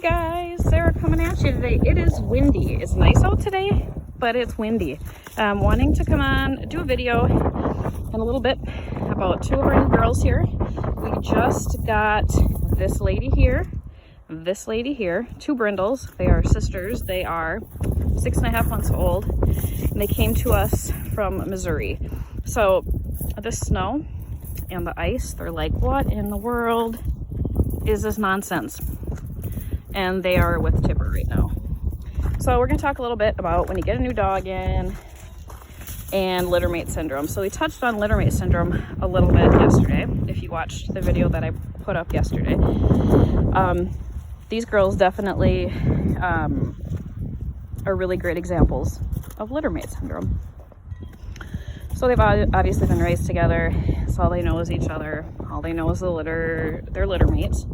Hey guys, Sarah coming at you today. It is windy. It's nice out today, but it's windy. I'm wanting to come on, do a video in a little bit about two of our new girls here. We just got this lady here, two brindles. They are sisters. They are 6.5 months old, and they came to us from Missouri. So the snow and the ice, they're like, what in the world is this nonsense? And they are with Tipper right now. So we're going to talk a little bit about when you get a new dog in and littermate syndrome. So we touched on littermate syndrome a little bit yesterday, if you watched the video that I put up yesterday. These girls definitely are really great examples of littermate syndrome. So they've obviously been raised together, so all they know is each other, all they know is the litter, their litter mates.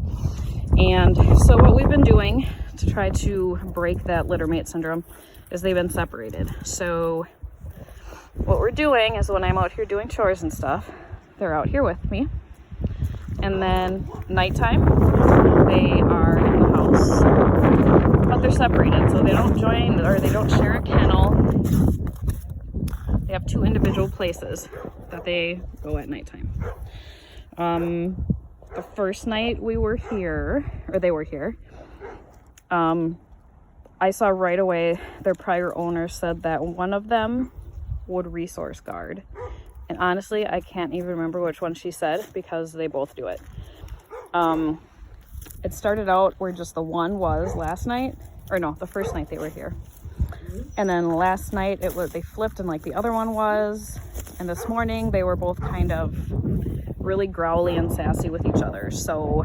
And so what we've been doing to try to break that littermate syndrome is they've been separated. So what we're doing is when I'm out here doing chores and stuff, they're out here with me. And then nighttime, they are in the house, but they're separated. So they don't join or they don't share a kennel. They have two individual places that they go at nighttime. The first night we were here, or they were here, I saw right away their prior owner said that one of them would resource guard. And honestly, I can't even remember which one she said because they both do it. It started out where just the one was last night, or no, the first night they were here. And then last night they flipped and like the other one was. And this morning they were both kind of really growly and sassy with each other. So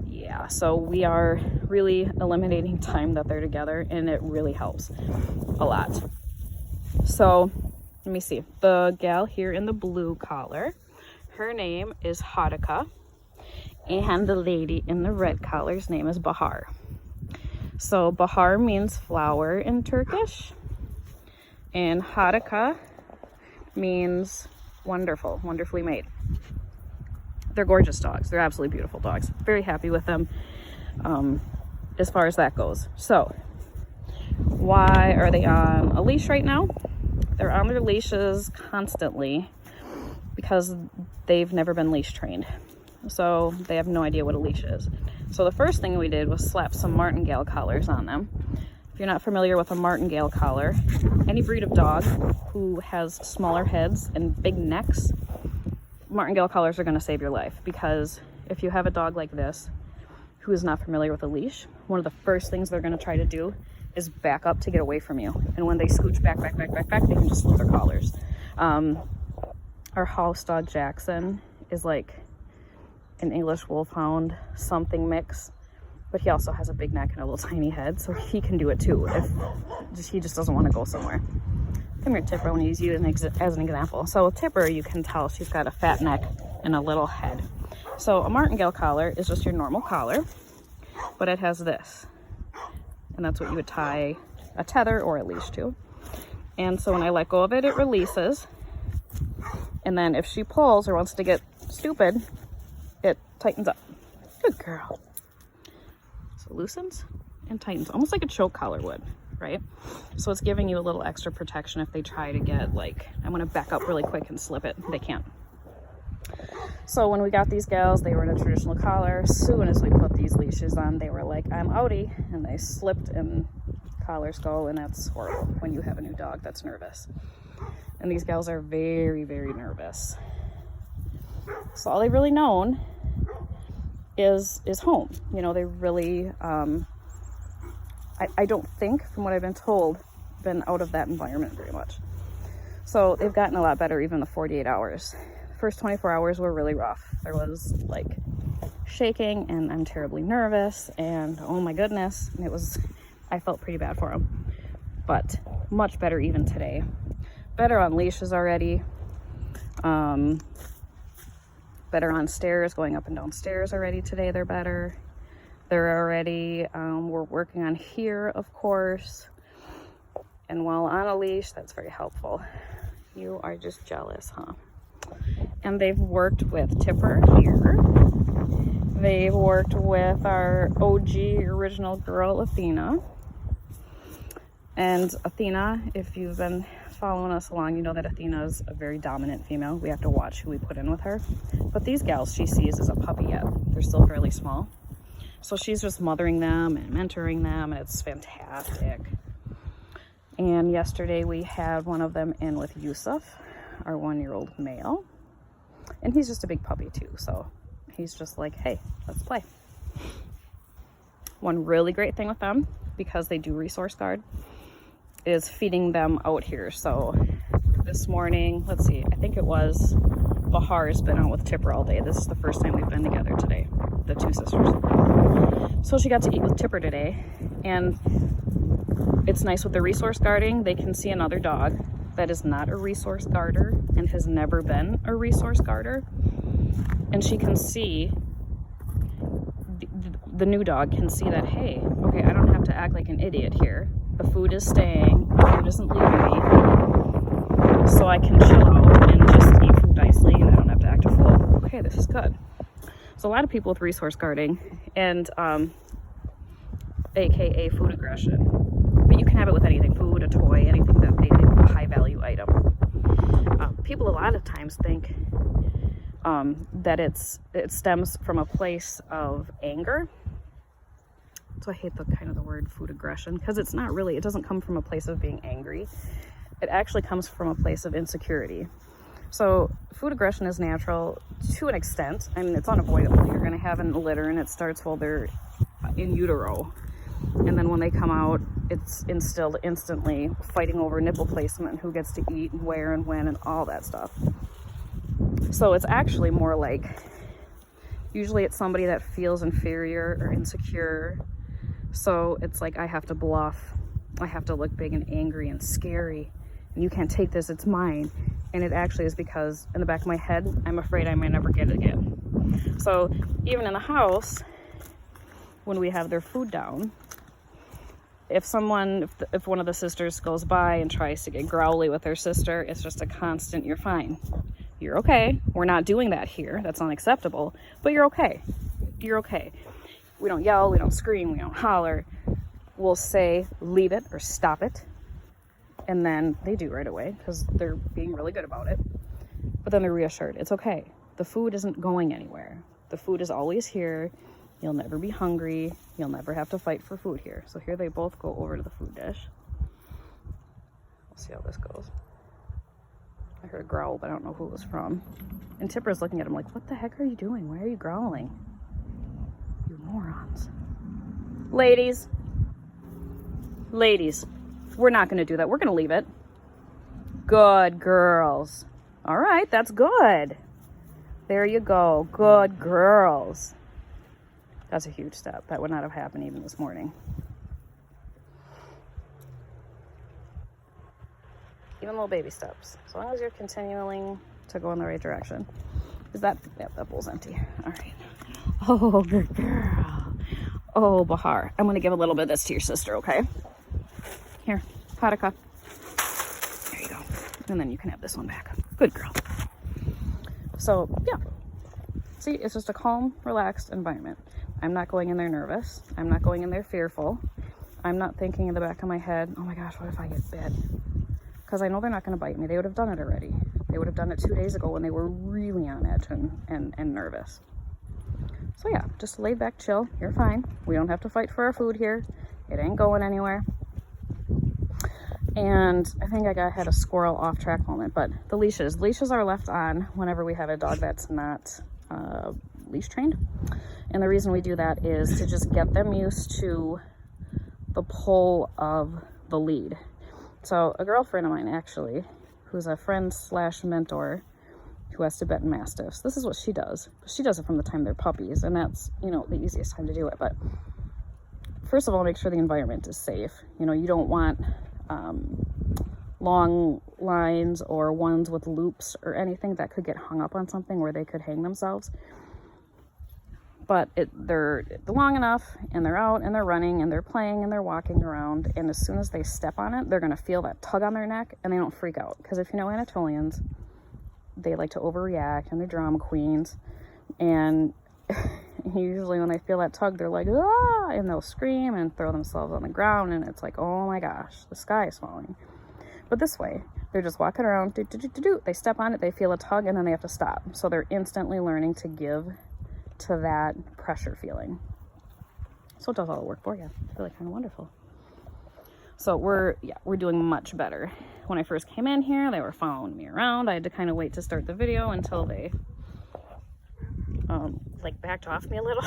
yeah, so we are really eliminating time that they're together, and it really helps a lot. So let me see, the gal here in the blue collar, her name is Hárika, and the lady in the red collar's name is Bahár. So Bahár means flower in Turkish, and Hárika means wonderful, wonderfully made. They're gorgeous dogs. They're absolutely beautiful dogs. Very happy with them as far as that goes. So why are they on a leash right now? They're on their leashes constantly because they've never been leash trained. So they have no idea what a leash is. So the first thing we did was slap some martingale collars on them. If you're not familiar with a martingale collar, any breed of dog who has smaller heads and big necks, martingale collars are going to save your life, because if you have a dog like this who is not familiar with a leash, one of the first things they're going to try to do is back up to get away from you. And when they scooch back, they can just slip their collars. Our house dog Jackson is like an English wolfhound something mix, but he also has a big neck and a little tiny head, so he can do it too if he just doesn't want to go somewhere. Come here, Tipper. I want to use you as an example. So Tipper, you can tell she's got a fat neck and a little head. So a martingale collar is just your normal collar, but it has this, and that's what you would tie a tether or a leash to. And so when I let go of it, it releases, and then if she pulls or wants to get stupid, it tightens up. Good girl. So it loosens and tightens, almost like a choke collar would, right? So it's giving you a little extra protection if they try to get like, I'm gonna back up really quick and slip it. They can't. So when we got these gals, they were in a traditional collar. As soon as we put these leashes on, they were like, I'm outie, and they slipped and collars go, and that's horrible when you have a new dog that's nervous. And these gals are very, very nervous. So all they've really known is home. You know, they really, I don't think, from what I've been told, been out of that environment very much. So they've gotten a lot better even the 48 hours. The first 24 hours were really rough. There was like shaking, and I'm terribly nervous, and oh my goodness, and I felt pretty bad for them. But much better even today. Better on leashes already. Better on stairs, going up and down stairs already today. They're better. They're already, we're working on here, of course. And while on a leash, that's very helpful. You are just jealous, huh? And they've worked with Tipper here. They worked with our OG original girl, Athena. And Athena, if you've been following us along, you know that Athena is a very dominant female. We have to watch who we put in with her. But these gals she sees as a puppy yet. They're still fairly small. So she's just mothering them and mentoring them, and it's fantastic. And yesterday we had one of them in with Yusuf, our 1-year-old male. And he's just a big puppy too, so he's just like, hey, let's play. One really great thing with them, because they do resource guard, is feeding them out here. So this morning, let's see, I think it was Bahar has been out with Tipper all day. This is the first time we've been together today, the two sisters. So she got to eat with Tipper today, and it's nice with the resource guarding. They can see another dog that is not a resource guarder and has never been a resource guarder, and she can see, the new dog can see that, hey, okay, I don't have to act like an idiot here. The food is staying, the food isn't leaving me, so I can chill out and just eat food nicely, and I don't have to act a fool. Okay, this is good. So a lot of people with resource guarding and aka food aggression, but you can have it with anything, food, a toy, anything that they think a high value item. People a lot of times think that it stems from a place of anger. So I hate the word food aggression, because it's not really, it doesn't come from a place of being angry. It actually comes from a place of insecurity. So food aggression is natural to an extent. I mean, it's unavoidable. You're going to have a litter, and it starts while they're in utero. And then when they come out, it's instilled instantly, fighting over nipple placement and who gets to eat and where and when and all that stuff. So it's actually more like, usually it's somebody that feels inferior or insecure. So it's like, I have to bluff. I have to look big and angry and scary. And you can't take this, it's mine. And it actually is because in the back of my head, I'm afraid I might never get it again. So even in the house, when we have their food down, if one of the sisters goes by and tries to get growly with their sister, it's just a constant, you're fine. You're okay. We're not doing that here. That's unacceptable. But you're okay. You're okay. We don't yell, we don't scream, we don't holler. We'll say, leave it or stop it. And then they do right away, because they're being really good about it. But then they're reassured, it's okay. The food isn't going anywhere. The food is always here. You'll never be hungry. You'll never have to fight for food here. So here they both go over to the food dish. We'll see how this goes. I heard a growl, but I don't know who it was from. And Tipper's looking at him like, what the heck are you doing? Why are you growling? You morons. Ladies, we're not going to do that. We're going to leave it. Good girls. All right, that's good. There you go. Good girls. That's a huge step. That would not have happened even this morning. Even little baby steps. As long as you're continuing to go in the right direction. Is that, yeah, that bowl's empty. All right. Oh, good girl. Oh, Bahar. I'm going to give a little bit of this to your sister, okay? Here, Hárika. There you go. And then you can have this one back. Good girl. So, yeah. See, it's just a calm, relaxed environment. I'm not going in there nervous. I'm not going in there fearful. I'm not thinking in the back of my head, oh my gosh, what if I get bit? Because I know they're not going to bite me. They would have done it already. They would have done it 2 days ago when they were really on edge and nervous. So yeah, just laid back, chill. You're fine. We don't have to fight for our food here. It ain't going anywhere. And I think I had a squirrel off track moment, but the leashes. Leashes are left on whenever we have a dog that's not leash trained. And the reason we do that is to just get them used to the pull of the lead. So a girlfriend of mine, actually, who's a friend / mentor who has Tibetan Mastiffs, this is what she does. She does it from the time they're puppies, and that's, the easiest time to do it. But first of all, make sure the environment is safe. You don't want long lines or ones with loops or anything that could get hung up on something where they could hang themselves. But they're long enough, and they're out, and they're running, and they're playing, and they're walking around, and as soon as they step on it, they're going to feel that tug on their neck, and they don't freak out. Because if you know Anatolians, they like to overreact, and they're drama queens, and usually when they feel that tug, they're like, ah, and they'll scream and throw themselves on the ground, and it's like, oh my gosh, the sky is falling. But this way, they're just walking around, they step on it, they feel a tug, and then they have to stop. So they're instantly learning to give to that pressure feeling. So it does all the work for you. It's really kind of wonderful. So we're doing much better. When I first came in here, they were following me around. I had to kind of wait to start the video until they like backed off me a little.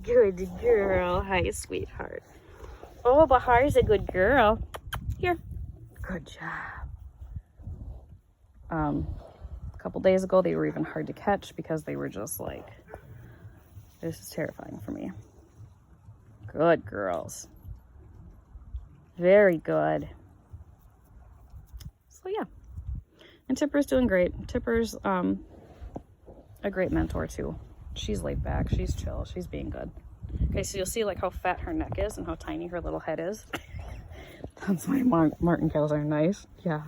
Good girl. Hi, sweetheart. Oh, Bahar's a good girl. Here. Good job. A couple days ago, they were even hard to catch because they were just like, this is terrifying for me. Good girls. Very good. So yeah. And Tipper's doing great. Tipper's a great mentor too. She's laid back, she's chill, she's being good. Okay, so you'll see like how fat her neck is and how tiny her little head is. That's why martingales are nice. Yeah.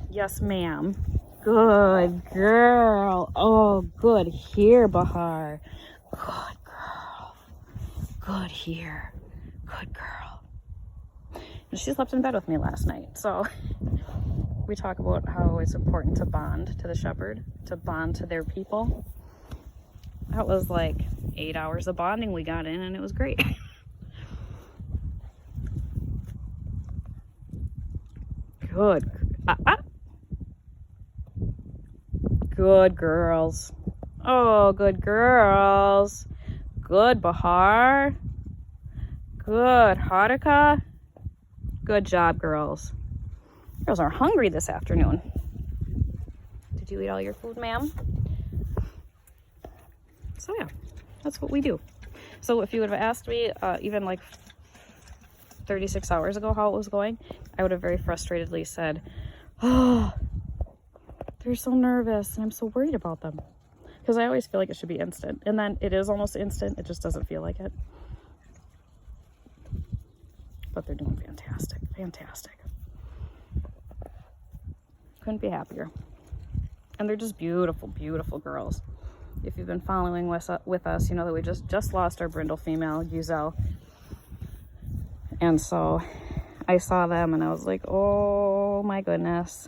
Yes, ma'am. Good girl. Oh, good here, Bahár. Good girl. Good here. Good girl. And she slept in bed with me last night, so we talk about how it's important to bond to the shepherd, to bond to their people. That was like 8 hours of bonding we got in, and it was great. Good. Good girls. Oh, good girls. Good, Bahár. Good, Hárika. Good job, girls. Girls are hungry this afternoon. Did you eat all your food, ma'am? So yeah, that's what we do. So if you would have asked me even like 36 hours ago how it was going, I would have very frustratedly said, oh, they're so nervous and I'm so worried about them. Because I always feel like it should be instant. And then it is almost instant. It just doesn't feel like it. But they're doing fantastic. Fantastic. Couldn't be happier. And they're just beautiful, beautiful girls. If you've been following with us, you know that we just lost our brindle female, Giselle. And so I saw them and I was like, oh my goodness.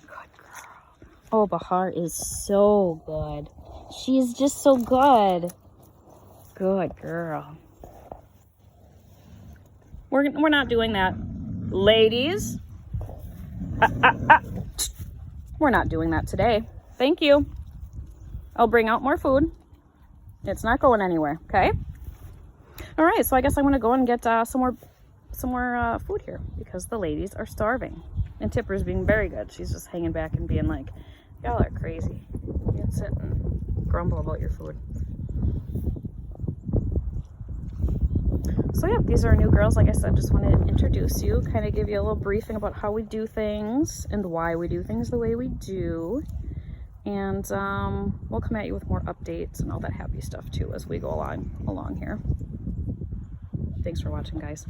Good girl. Oh, Bahár is so good. She's just so good. Good girl. We're not doing that, ladies. We're not doing that today. Thank you. I'll bring out more food. It's not going anywhere, okay? All right, so I guess I'm gonna go and get some more food here because the ladies are starving. And Tipper's being very good. She's just hanging back and being like, y'all are crazy. You can't sit and grumble about your food. So yeah, these are our new girls. Like I said, just wanted to introduce you, kind of give you a little briefing about how we do things and why we do things the way we do. And we'll come at you with more updates and all that happy stuff too as we go along here. Thanks for watching, guys.